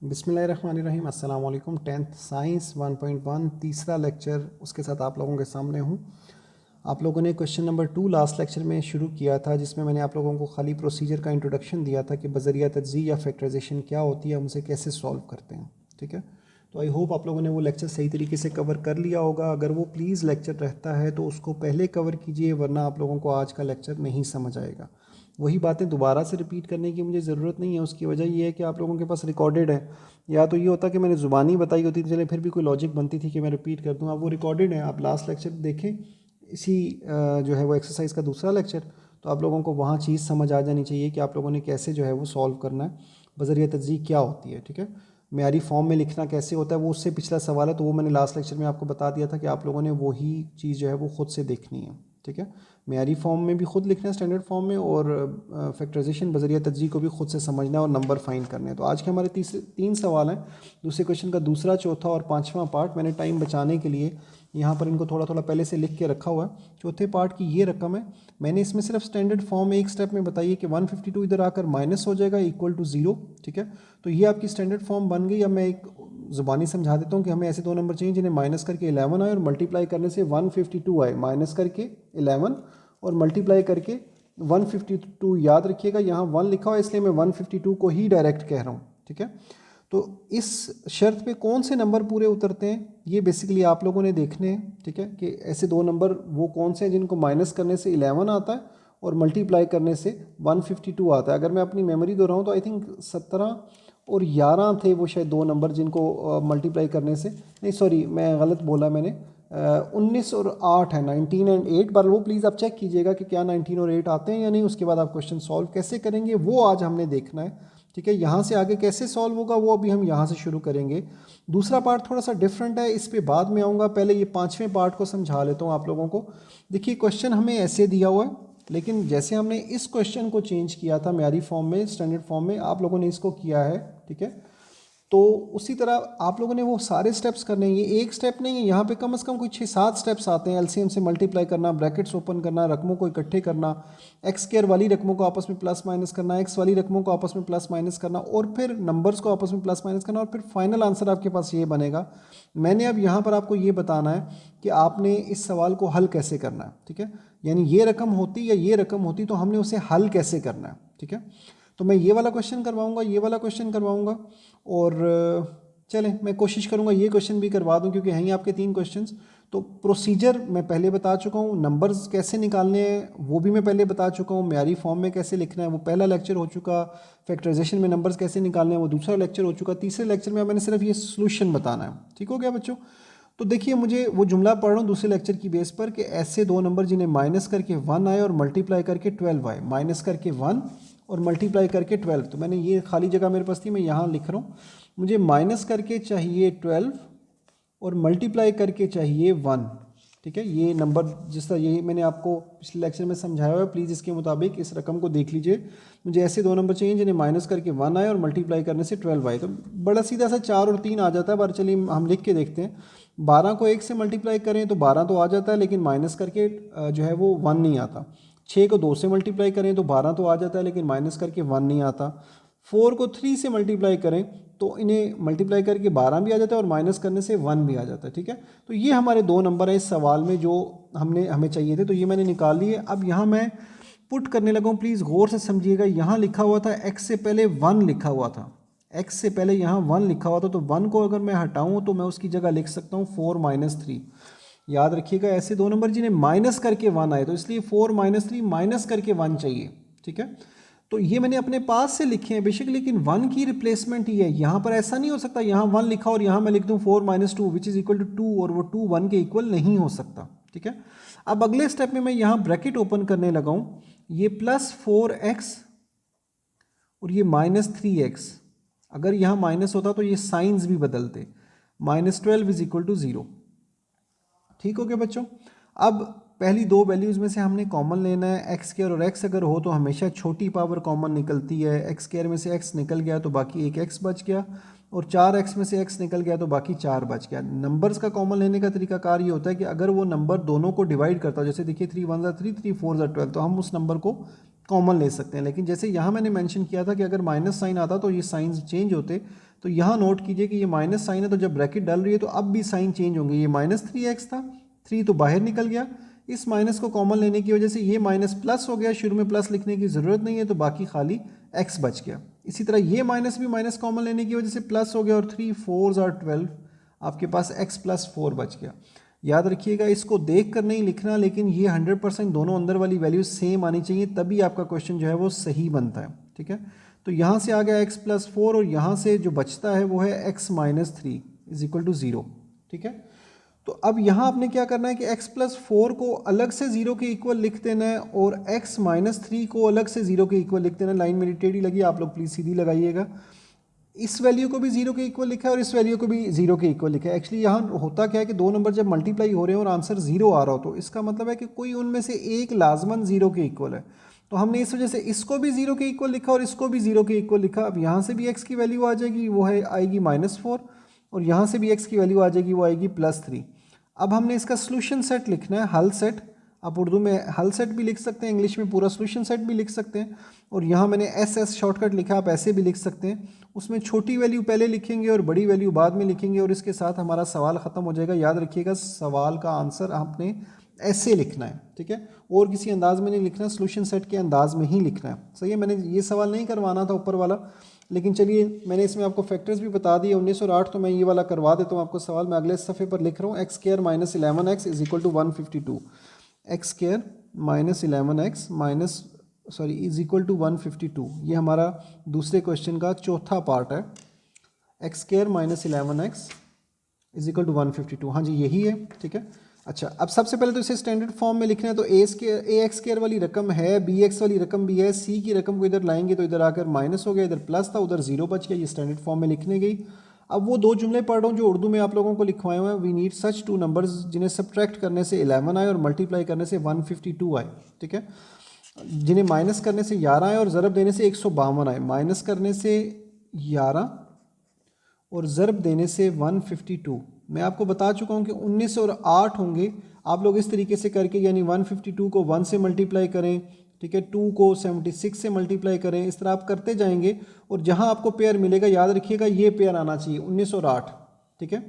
बिस्मिल्लाहिर्रहमानिर्रहीम। अस्सलाम वालेकुम। 10th साइंस 1.1 तीसरा लेक्चर उसके साथ आप लोगों के सामने हूँ। आप लोगों ने क्वेश्चन नंबर 2 लास्ट लेक्चर में शुरू किया था, जिसमें मैंने आप लोगों को खाली प्रोसीजर का इंट्रोडक्शन दिया था कि बज़रिया तज्ज़ी या फैक्टराइजेशन क्या होती है, हम उसे कैसे सॉल्व करते हैं। ठीक है, तो आई होप आप लोगों ने वो लेक्चर सही तरीके से कवर कर लिया होगा। अगर वो प्लीज़ लेक्चर रहता है तो उसको पहले कवर कीजिए, वरना आप लोगों को आज का लेक्चर नहीं समझ आएगा। वही बातें दोबारा से रिपीट करने की मुझे ज़रूरत नहीं है। उसकी वजह ये है कि आप लोगों के पास रिकॉर्डेड है। या तो ये होता कि मैंने ज़ुबानी बताई होती तो चले फिर भी कोई लॉजिक बनती थी कि मैं रिपीट कर दूँ। अब वो रिकॉर्डेड है, आप लास्ट लेक्चर देखें, इसी जो है वो एक्सरसाइज का दूसरा लेक्चर, तो आप लोगों को वहाँ चीज़ समझ आ जानी चाहिए कि आप लोगों ने कैसे जो है वो सॉल्व करना है, बज़रिया तज्ज़ीह क्या होती है। ठीक है, मेयारी फॉर्म में लिखना कैसे होता है, वो उससे पिछला सवाल है, तो वो मैंने लास्ट लेक्चर में आपको बता दिया था कि आप लोगों ने वही चीज़ जो है वो खुद से देखनी है। ठीक है, मेयारी फॉर्म में भी खुद लिखना है स्टैंडर्ड फॉर्म में, और फैक्टराइजेशन बज़रिया तज्ज़ीह को भी खुद से समझना है और नंबर फाइंड करने हैं। तो आज के हमारे तीन सवाल हैं। दूसरे क्वेश्चन का दूसरा, चौथा और पाँचवां पार्ट मैंने टाइम बचाने के लिए यहाँ पर इनको थोड़ा थोड़ा पहले से लिख के रखा हुआ है। चौथे पार्ट की ये रकम है, मैंने इसमें सिर्फ स्टैंडर्ड फॉर्म एक स्टेप में बताई है कि 152 इधर आकर माइनस हो जाएगा इक्वल टू 0। ठीक है, तो ये आपकी स्टैंडर्ड फॉर्म बन गई। अब मैं एक ज़ुबानी समझा देता हूँ कि हमें ऐसे दो नंबर चाहिए जिन्हें माइनस करके 11 आए और मल्टीप्लाई करने से 152 आए। माइनस करके 11 और मल्टीप्लाई करके 152। याद रखिएगा यहाँ 1 लिखा हुआ है, इसलिए मैं 152 को ही डायरेक्ट कह रहा हूँ। ठीक है, तो इस शर्त पे कौन से नंबर पूरे उतरते हैं ये बेसिकली आप लोगों ने देखने हैं। ठीक है, कि ऐसे दो नंबर वो कौन से हैं जिनको माइनस करने से 11 आता है और मल्टीप्लाई करने से 152 आता है। अगर मैं अपनी मेमोरी दोहराऊँ तो आई थिंक 17 और 11 थे वो शायद दो नंबर जिनको मल्टीप्लाई करने से, नहीं सॉरी मैं गलत बोला मैंने, 19 और 8 है, 19 एंड 8। बार वो प्लीज़ आप चेक कीजिएगा कि क्या 19 और 8 आते हैं या नहीं। उसके बाद आप क्वेश्चन सॉल्व कैसे करेंगे वो आज हमने देखना है। ठीक है, यहाँ से आगे कैसे सॉल्व होगा वो अभी हम यहाँ से शुरू करेंगे। दूसरा पार्ट थोड़ा सा डिफरेंट है, इस पे बाद में आऊँगा। पहले ये पाँचवें पार्ट को समझा लेता हूँ आप लोगों को। देखिए क्वेश्चन हमें ऐसे दिया हुआ है, लेकिन जैसे हमने इस क्वेश्चन को चेंज किया था म्यारी फॉर्म में, स्टैंडर्ड फॉर्म में, आप लोगों ने इसको किया है। ठीक है, तो उसी तरह आप लोगों ने वो सारे स्टेप्स करने हैं। ये एक स्टेप नहीं है, यहाँ पे कम से कम कोई 6-7 स्टेप्स आते हैं। एलसीएम से मल्टीप्लाई करना, ब्रैकेट्स ओपन करना, रकमों को इकट्ठे करना, एक्स स्क्वायर वाली रकमों को आपस में प्लस माइनस करना, एक्स वाली रकमों को आपस में प्लस माइनस करना, और फिर नंबर्स को आपस में प्लस माइनस करना, और फिर फाइनल आंसर आपके पास ये बनेगा। मैंने अब यहाँ पर आपको ये बताना है कि आपने इस सवाल को हल कैसे करना है। ठीक है, यानी ये रकम होती या ये रकम होती तो हमने उसे हल कैसे करना है। ठीक है, तो मैं ये वाला क्वेश्चन करवाऊंगा, ये वाला क्वेश्चन करवाऊंगा, और चलें मैं कोशिश करूंगा ये क्वेश्चन भी करवा दूं क्योंकि हैं ही आपके 3 क्वेश्चंस। तो प्रोसीजर मैं पहले बता चुका हूँ, नंबर्स कैसे निकालने हैं वो भी मैं पहले बता चुका हूँ, म्यारी फॉर्म में कैसे लिखना है वो पहला लेक्चर हो चुका, फैक्टराइजेशन में नंबर्स कैसे निकालने हैं वो दूसरा लेक्चर हो चुका। तीसरे लेक्चर में अब मैंने सिर्फ ये सोल्यूशन बताना है। ठीक हो गया बच्चों? तो देखिए मुझे वो जुमला पढ़ रहा हूँ दूसरे लेक्चर की बेस पर कि ऐसे दो नंबर जिन्हें माइनस करके 1 आए और मल्टीप्लाई करके 12 आए। माइनस करके 1 और मल्टीप्लाई करके 12, तो मैंने ये खाली जगह मेरे पास थी, मैं यहाँ लिख रहा हूँ। मुझे माइनस करके चाहिए 12 और मल्टीप्लाई करके चाहिए 1। ठीक है, ये नंबर जिस तरह यही मैंने आपको पिछले लेक्चर में समझाया हुआ है, प्लीज़ इसके मुताबिक इस रकम को देख लीजिए। मुझे ऐसे दो नंबर चाहिए जिन्हें माइनस करके 1 आए और मल्टीप्लाई करने से 12 आए। तो बड़ा सीधा सा 4 और 3 आ जाता है, पर चलिए हम लिख के देखते हैं। 12 को 1 से मल्टीप्लाई करें तो 12 तो आ जाता है, लेकिन माइनस करके जो है वो 1 नहीं आता। 6 को 2 से मल्टीप्लाई करें तो 12 तो आ जाता है, लेकिन माइनस करके 1 नहीं आता। 4 को 3 से मल्टीप्लाई करें तो इन्हें मल्टीप्लाई करके 12 भी आ जाता है और माइनस करने से 1 भी आ जाता है। ठीक है, तो ये हमारे दो नंबर हैं इस सवाल में जो हमें चाहिए थे, तो ये मैंने निकाल लिए। अब यहाँ मैं पुट करने लगा हूँ, प्लीज़ गौर से समझिएगा। यहाँ लिखा हुआ था x से पहले 1 लिखा हुआ था, x से पहले यहाँ 1 लिखा हुआ था, तो 1 को अगर मैं हटाऊँ तो मैं उसकी जगह लिख सकता हूँ 4 - 3। याद रखिएगा ऐसे दो नंबर जिन्हें माइनस करके 1 आए, तो इसलिए 4 - 3 माइनस करके 1 चाहिए। ठीक है, तो ये मैंने अपने पास से लिखे हैं बेशक, लेकिन 1 की रिप्लेसमेंट ही है। यहाँ पर ऐसा नहीं हो सकता यहाँ 1 लिखा और यहाँ मैं लिख दूँ 4 - 2 विच इज़ इक्वल टू 2, और वो 2 1 के इक्वल नहीं हो सकता। ठीक है, अब अगले स्टेप में मैं यहाँ ब्रैकेट ओपन करने लगा हूँ, ये +4x और ये -3x। अगर यहाँ माइनस होता तो ये साइंस भी बदलते, -12 इज इक्वल टू 0। ठीक हो गया बच्चों? अब पहली दो वैल्यूज़ में से हमने कॉमन लेना है। एक्स स्क्वायर और एक्स अगर हो तो हमेशा छोटी पावर कॉमन निकलती है। एक्स स्क्वायर में से एक्स निकल गया तो बाकी एक एक्स बच गया, और 4x में से x निकल गया तो बाकी 4 बच गया। नंबर्स का कॉमन लेने का तरीकाकार ये होता है कि अगर वो नंबर दोनों को डिवाइड करता हो, जैसे देखिए 3 1 3 3 4 12, तो हम उस नंबर को कॉमन ले सकते हैं। लेकिन जैसे यहाँ मैंने मेंशन किया था कि अगर माइनस साइन आता तो ये साइन चेंज होते, तो यहाँ नोट कीजिए कि ये माइनस साइन है तो जब ब्रैकेट डल रही है तो अब भी साइन चेंज होंगे। ये -3x था, 3 तो बाहर निकल गया, इस माइनस को कॉमन लेने की वजह से ये माइनस प्लस हो गया, शुरू में प्लस लिखने की ज़रूरत नहीं है तो बाकी खाली x बच गया। इसी तरह ये माइनस भी माइनस कॉमन लेने की वजह से प्लस हो गया और 3 4s are 12, आपके पास x + 4 बच गया। याद रखिएगा इसको देख कर नहीं लिखना, लेकिन ये 100% दोनों अंदर वाली वैल्यू सेम आनी चाहिए, तभी आपका क्वेश्चन जो है वो सही बनता है। ठीक है, तो यहाँ से आ गया x + 4 और यहाँ से जो बचता है वो है x - 3 = 0। ठीक है, तो अब यहाँ आपने क्या करना है कि x + 4 को अलग से 0 के इक्वल लिख देना है और x - 3 को अलग से 0 के इक्वल लिख देना है। लाइन मेरी टेढ़ी लगी, आप लोग प्लीज़ सीधी लगाइएगा। इस वैल्यू को भी 0 के इक्वल लिखा है और इस वैल्यू को भी 0 के इक्वल लिखा है। एक्चुअली यहाँ होता क्या है कि दो नंबर जब मल्टीप्लाई हो रहे हैं और आंसर 0 आ रहा हो तो इसका मतलब है कि कोई उनमें से एक लाजमन 0 के इक्वल है। तो हमने इस वजह से इसको भी 0 के इक्वल लिखा और इसको भी 0 के इक्वल लिखा। अब यहाँ से भी x की वैल्यू आ जाएगी, वो है आएगी -4, और यहाँ से भी x की वैल्यू आ जाएगी, वो आएगी +3। अब हमने इसका सोल्यूशन सेट लिखना है, हल सेट। आप उर्दू में हल सेट भी लिख सकते हैं, इंग्लिश में पूरा सोल्यूशन सेट भी लिख सकते हैं, और यहाँ मैंने SS शॉर्टकट लिखा, आप ऐसे भी लिख सकते हैं। उसमें छोटी वैल्यू पहले लिखेंगे और बड़ी वैल्यू बाद में लिखेंगे और इसके साथ हमारा सवाल ख़त्म हो जाएगा। याद रखिएगा सवाल का आंसर आपने ऐसे लिखना है, ठीक है, और किसी अंदाज में नहीं लिखना, सोल्यूशन सेट के अंदाज में ही लिखना है। सही है, मैंने ये सवाल नहीं करवाना था ऊपर वाला, लेकिन चलिए मैंने इसमें आपको फैक्टर्स भी बता दिए 19 और 8, तो मैं ये वाला करवा देता हूँ आपको सवाल। मैं अगले सफ़े पर लिख रहा हूँ x² - 11x = 152। x² - 11x = 152। ये हमारा दूसरे क्वेश्चन का चौथा पार्ट है। x² - 11x = 152, हाँ जी यही है। ठीक है, अच्छा अब सबसे पहले तो इसे स्टैंडर्ड फॉर्म में लिखना है। तो ax² वाली रकम है, bx वाली रकम भी है, c की रकम को इधर लाएंगे तो इधर आकर माइनस हो गया, इधर प्लस था, उधर 0 बच गया। ये स्टैंडर्ड फॉर्म में लिखने गई। अब वो दो जुमले पढ़ रहा हूँ जो उर्दू में आप लोगों को लिखवाए हुए हैं। We need such two numbers जिन्हें सब्ट्रैक्ट करने से 11 आए और मल्टीप्लाई करने से 152 आए। ठीक है, जिन्हें माइनस करने से 11 आए और ज़रब देने से 152 आए। माइनस करने से 11 और ज़रब देने से 152। मैं आपको बता चुका हूँ कि 19 और 8 होंगे। आप लोग इस तरीके से करके, यानी 152 को 1 से मल्टीप्लाई करें, ठीक है, 2 को 76 से मल्टीप्लाई करें, इस तरह आप करते जाएंगे और जहाँ आपको पेयर मिलेगा याद रखिएगा ये पेयर आना चाहिए 19 और 8। ठीक है,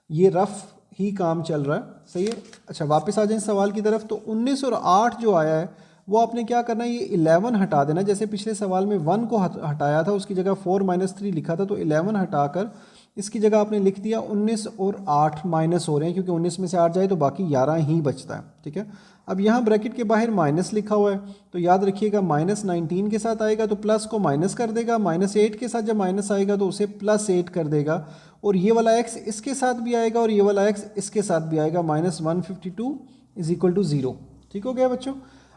ये रफ ही काम चल रहा है, सही है। अच्छा वापस आ जाएं सवाल की तरफ। तो 19 और 8 जो आया है वो आपने क्या करना है, ये 11 हटा देना। जैसे पिछले सवाल में 1 को हटाया था, उसकी जगह 4 - 3 लिखा था, तो 11 हटाकर इसकी जगह आपने लिख दिया 19 और 8 माइनस हो रहे हैं, क्योंकि 19 में से 8 जाए तो बाकी 11 ही बचता है। ठीक है, अब यहाँ ब्रैकेट के बाहर माइनस लिखा हुआ है, तो याद रखिएगा -19 के साथ आएगा तो प्लस को माइनस कर देगा, -8 के साथ जब माइनस आएगा तो उसे +8 कर देगा, और ये वाला x इसके साथ भी आएगा और ये वाला x इसके साथ भी आएगा। -152 = 0। ठीक हो गया बच्चों।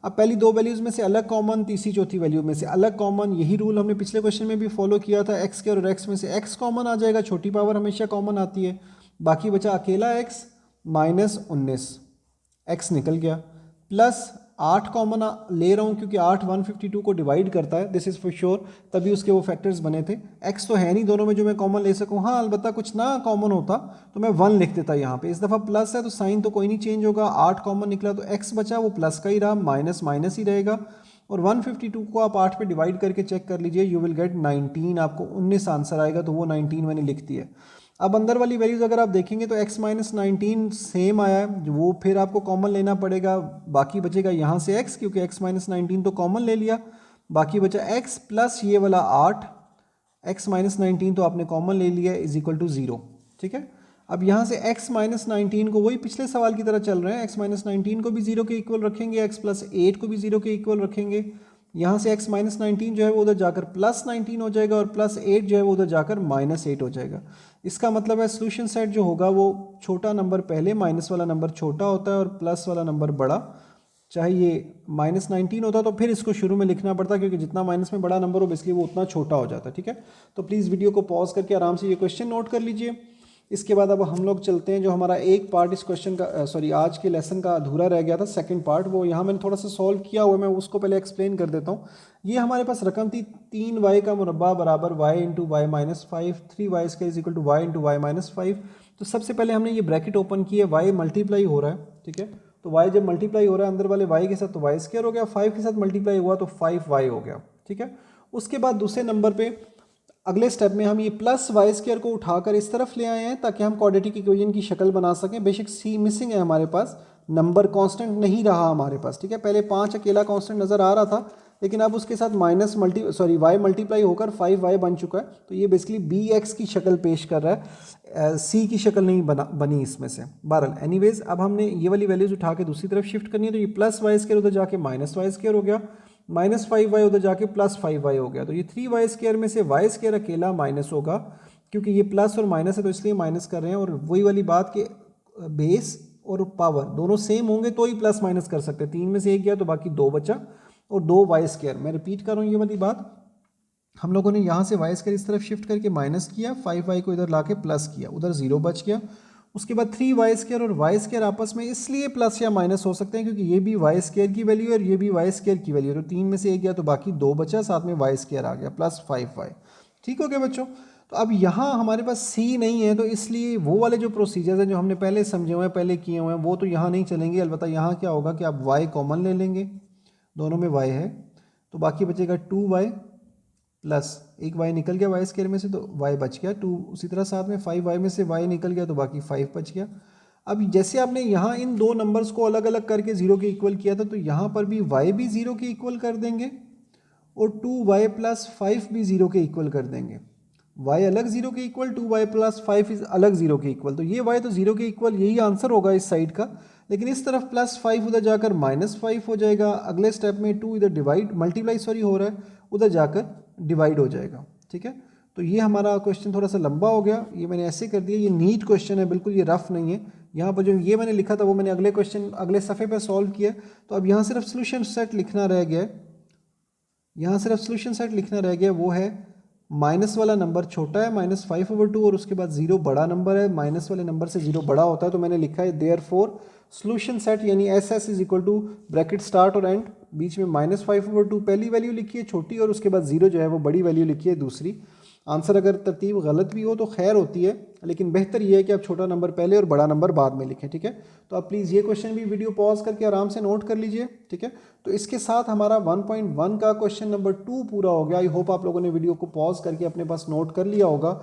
अब पहली दो वैल्यूज़ में से अलग कॉमन, तीसरी चौथी वैल्यू में से अलग कॉमन। यही रूल हमने पिछले क्वेश्चन में भी फॉलो किया था। x के और x में से x कॉमन आ जाएगा, छोटी पावर हमेशा कॉमन आती है। बाकी बचा अकेला x -19, x निकल गया, प्लस 8 कॉमन ले रहा हूँ क्योंकि 8 152 को डिवाइड करता है, दिस इज़ फॉर श्योर, तभी उसके वो फैक्टर्स बने थे। x तो है नहीं दोनों में जो मैं कॉमन ले सकूँ, हाँ अलबत्ता कुछ ना कॉमन होता तो मैं 1 लिख देता यहाँ पे। इस दफ़ा प्लस है तो साइन तो कोई नहीं चेंज होगा, 8 कॉमन निकला तो x बचा, वो प्लस का ही रहा, माइनस माइनस ही रहेगा। और 152 को आप 8 पे डिवाइड करके चेक कर लीजिए, यू विल गेट 19, आपको 19 आंसर आएगा, तो वो 19 मैंने लिख दिया। अब अंदर वाली वैल्यूज़ अगर आप देखेंगे तो x - 19 सेम आया है, वो फिर आपको कॉमन लेना पड़ेगा। बाकी बचेगा यहाँ से x, क्योंकि x - 19 तो कॉमन ले लिया, बाकी बचा x प्लस ये वाला 8, x - 19 तो आपने कॉमन ले लिया = 0। ठीक है, अब यहाँ से x - 19 को वही पिछले सवाल की तरह चल रहे हैं, x - 19 को भी 0 के इक्वल रखेंगे, x + 8 को भी 0 के इक्वल रखेंगे। यहाँ से x - 19 जो है वो उधर जाकर +19 हो जाएगा और +8 जो है वो उधर जाकर -8 हो जाएगा। इसका मतलब है सोल्यूशन सेट जो होगा वो छोटा नंबर पहले, माइनस वाला नंबर छोटा होता है और प्लस वाला नंबर बड़ा। चाहे ये -19 होता तो फिर इसको शुरू में लिखना पड़ता, क्योंकि जितना माइनस में बड़ा नंबर हो बेसिकली वो उतना छोटा हो जाता है। ठीक है, तो प्लीज़ वीडियो को पॉज करके आराम से ये क्वेश्चन नोट कर लीजिए। इसके बाद अब हम लोग चलते हैं, जो हमारा एक पार्ट इस क्वेश्चन का आज के लेसन का अधूरा रह गया था, सेकंड पार्ट, वो यहाँ मैंने थोड़ा सा सॉल्व किया हुआ है, मैं उसको पहले एक्सप्लेन कर देता हूँ। ये हमारे पास रकम थी 3y का मुरब्बा बराबर y × y - 5, 3y² = y × y - 5। तो सबसे पहले हमने ये ब्रैकेट ओपन की है, y मल्टीप्लाई हो रहा है, ठीक है, तो y जब मल्टीप्लाई हो रहा है अंदर वाले y के साथ तो y स्क्वायर हो गया, 5 के साथ मल्टीप्लाई हुआ तो 5y हो गया, ठीक है। उसके बाद दूसरे नंबर पे अगले स्टेप में हम ये प्लस वाई स्क्वायर को उठाकर इस तरफ ले आए हैं ताकि हम क्वाड्रेटिक इक्वेशन की शक्ल बना सकें। बेशक सी मिसिंग है हमारे पास, नंबर कांस्टेंट नहीं रहा हमारे पास, ठीक है। पहले 5 अकेला कांस्टेंट नज़र आ रहा था, लेकिन अब उसके साथ वाई मल्टीप्लाई होकर 5y बन चुका है। तो ये बेसिकली बी एक्स की शक्ल पेश कर रहा है, सी की शक्ल नहीं बनी इसमें से। बहरहाल एनीवेज अब हमने ये वाली वैल्यूज उठा के दूसरी तरफ शिफ्ट करनी है। तो ये प्लस वाई स्क्वायर उधर जाके माइनस वाई स्क्वायर हो गया, माइनस 5y उधर जाके प्लस 5y हो गया। तो ये 3y स्क्वायर में से y स्क्वायर अकेला माइनस होगा, क्योंकि ये प्लस और माइनस है तो इसलिए माइनस कर रहे हैं। और वही वाली बात कि बेस और पावर दोनों सेम होंगे तो ही प्लस माइनस कर सकते हैं। 3 में से 1 गया तो बाकी 2 बचा, और 2y स्क्वायर। मैं रिपीट कर रहा हूँ ये वाली बात, हम लोगों ने यहाँ से y स्क्वायर इस तरफ शिफ्ट करके माइनस किया, 5y को इधर ला के प्लस किया, उधर 0 बच गया। उसके बाद 3y स्क्वायर और y स्क्वायर आपस में इसलिए प्लस या माइनस हो सकते हैं क्योंकि ये भी y स्क्वायर की वैल्यू है और ये भी y स्क्वायर की वैल्यू है। तो 3 में से 1 गया तो बाकी 2 बचा, साथ में y स्क्वायर आ गया प्लस 5y। ठीक हो गया बच्चों। तो अब यहाँ हमारे पास c नहीं है, तो इसलिए वो वाले जो प्रोसीजर्स हैं जो हमने पहले समझे हुए हैं, पहले किए हुए हैं, वो तो यहाँ नहीं चलेंगे। अलबत्ता यहाँ क्या होगा कि आप y कॉमन ले लेंगे, दोनों में y है, तो बाकी बचेगा 2y प्लस एक y निकल गया y स्क्वायर में से तो y बच गया 2। उसी तरह साथ में 5y में से y निकल गया तो बाकी 5 बच गया। अब जैसे आपने यहाँ इन दो नंबर्स को अलग अलग करके 0 के इक्वल किया था, तो यहाँ पर भी y भी 0 के इक्वल कर देंगे और 2y प्लस 5 भी 0 के इक्वल कर देंगे। y अलग 0 के इक्वल, 2y प्लस 5 इज अलग 0 के इक्वल। तो ये y तो 0 के इक्वल, यही आंसर होगा इस साइड का। लेकिन इस तरफ प्लस 5 उधर जाकर माइनस 5 हो जाएगा। अगले स्टेप में 2 इधर मल्टीप्लाई हो रहा है, उधर जाकर डिवाइड हो जाएगा, ठीक है। तो ये हमारा क्वेश्चन थोड़ा सा लंबा हो गया, ये मैंने ऐसे कर दिया। ये नीट क्वेश्चन है, बिल्कुल ये रफ नहीं है। यहाँ पर जो ये मैंने लिखा था वो मैंने अगले क्वेश्चन अगले सफ़े पर सॉल्व किया। तो अब यहाँ सिर्फ सोल्यूशन सेट लिखना रह गया है, यहाँ सिर्फ सोल्यूशन सेट लिखना रह गया, वो है माइनस वाला नंबर छोटा है -5/2 और उसके बाद 0 बड़ा नंबर है। माइनस वाले नंबर से 0 बड़ा होता है, तो मैंने लिखा है देयरफॉर सोल्यूशन सेट यानी SS is equal to bracket start और एंड, बीच में -5/2 पहली वैल्यू लिखी है छोटी और उसके बाद 0 जो है वो बड़ी वैल्यू लिखी है दूसरी। आंसर अगर तरतीब गलत भी हो तो खैर होती है, लेकिन बेहतर ये है कि आप छोटा नंबर पहले और बड़ा नंबर बाद में लिखें, ठीक है। तो आप प्लीज़ ये क्वेश्चन भी वीडियो पॉज करके आराम से नोट कर लीजिए, ठीक है। तो इसके साथ हमारा 1.1 का क्वेश्चन नंबर 2 पूरा हो गया। आई होप आप लोगों ने वीडियो को पॉज करके अपने पास नोट कर लिया होगा।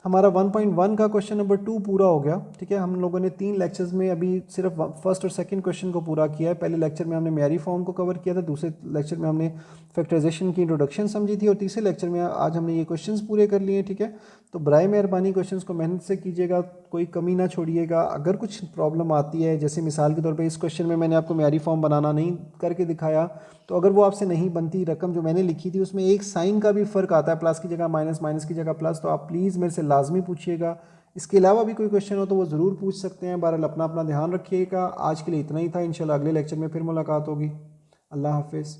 हमारा 1.1 का क्वेश्चन नंबर 2 पूरा हो गया, ठीक है। हम लोगों ने 3 लेक्चर्स में अभी सिर्फ फर्स्ट और सेकंड क्वेश्चन को पूरा किया है। पहले लेक्चर में हमने म्यारी फॉर्म को कवर किया था, दूसरे लेक्चर में हमने फैक्टराइजेशन की इंट्रोडक्शन समझी थी और तीसरे लेक्चर में आज हमने ये क्वेश्चंस पूरे कर लिए, ठीक है। तो बराए मेहरबानी क्वेश्चंस को मेहनत से कीजिएगा, कोई कमी ना छोड़िएगा। अगर कुछ प्रॉब्लम आती है, जैसे मिसाल के तौर पे इस क्वेश्चन में मैंने आपको म्यारी फॉर्म बनाना नहीं करके दिखाया, तो अगर वो आपसे नहीं बनती, रकम जो मैंने लिखी थी उसमें एक साइन का भी फ़र्क आता है, प्लस की जगह माइनस, माइनस की जगह प्लस, तो आप प्लीज़ मेरे से लाजमी पूछिएगा। इसके अलावा भी कोई क्वेश्चन हो तो वो ज़रूर पूछ सकते हैं। बहरहाल अपना ध्यान रखिएगा। आज के लिए इतना ही था, इंशाल्लाह अगले लेक्चर में फिर मुलाकात होगी। अल्लाह हाफिज़।